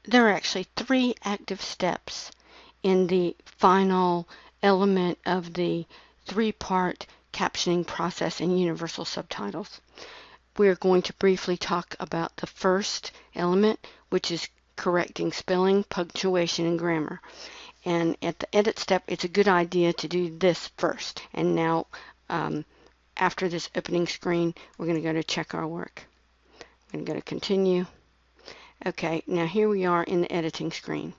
there are actually 3 active steps in the final element of the 3-part captioning process in Universal Subtitles. We're going to briefly talk about the first element, which is correcting spelling, punctuation, and grammar. And at the edit step, it's a good idea to do this first. And now, after this opening screen, we're going to go to check our work. I'm going to go to continue. Okay, now here we are in the editing screen.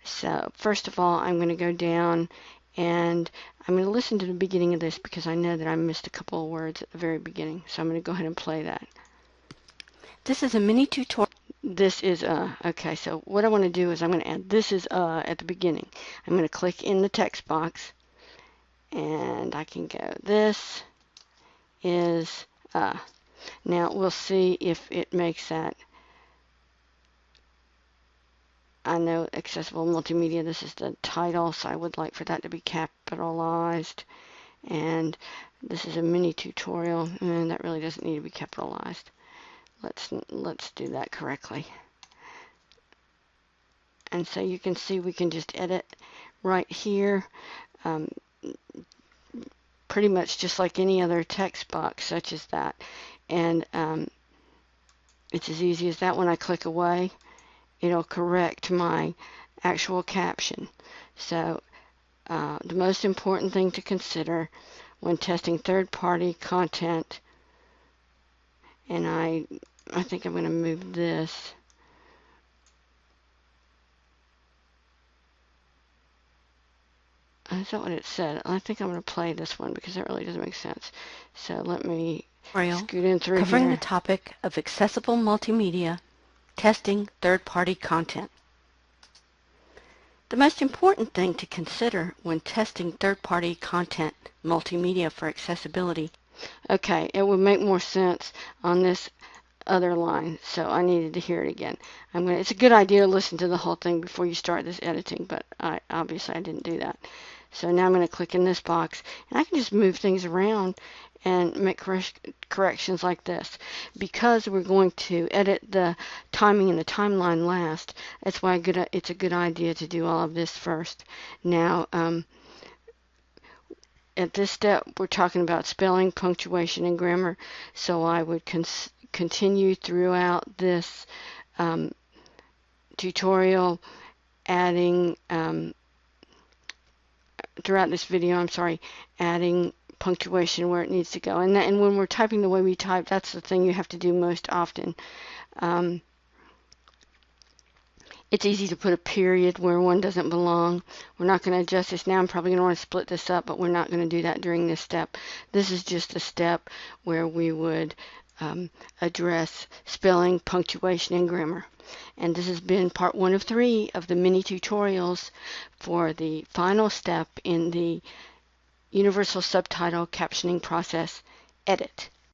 So first of all, I'm going to go down and I'm going to listen to the beginning of this because I know that I missed a couple of words at the very beginning. So I'm going to go ahead and play that. This is a mini tutorial. This is okay, so what I want to do is I'm going to add this is at the beginning. I'm going to click in the text box and I can go this is now we'll see if it makes that. I know accessible multimedia, this is the title, so I would like for that to be capitalized. And this is a mini tutorial, and that really doesn't need to be capitalized. Let's do that correctly. And so you can see we can just edit right here, pretty much just like any other text box such as that. And it's as easy as that. When I click away, it'll correct my actual caption. So the most important thing to consider when testing third-party content, and I think I'm going to move this. Is that what it said? I think I'm going to play this one because that really doesn't make sense. So let me scoot in through covering here. The topic of accessible multimedia, testing third-party content. The most important thing to consider when testing third-party content multimedia for accessibility. Okay, it would make more sense on this other line, so I needed to hear it again. It's a good idea to listen to the whole thing before you start this editing, but obviously I didn't do that. So now I'm going to click in this box, and I can just move things around and make corrections like this. Because we're going to edit the timing and the timeline last, that's why it's a good idea to do all of this first. Now, at this step, we're talking about spelling, punctuation, and grammar, so I would continue throughout this tutorial, adding throughout this video, adding punctuation where it needs to go. And when we're typing the way we type, that's the thing you have to do most often. It's easy to put a period where one doesn't belong. We're not going to adjust this now. I'm probably going to want to split this up, but we're not going to do that during this step. This is just a step where we would address spelling, punctuation, and grammar. And this has been part 1 of 3 of the mini tutorials for the final step in the Universal Subtitle Captioning Process, Edit.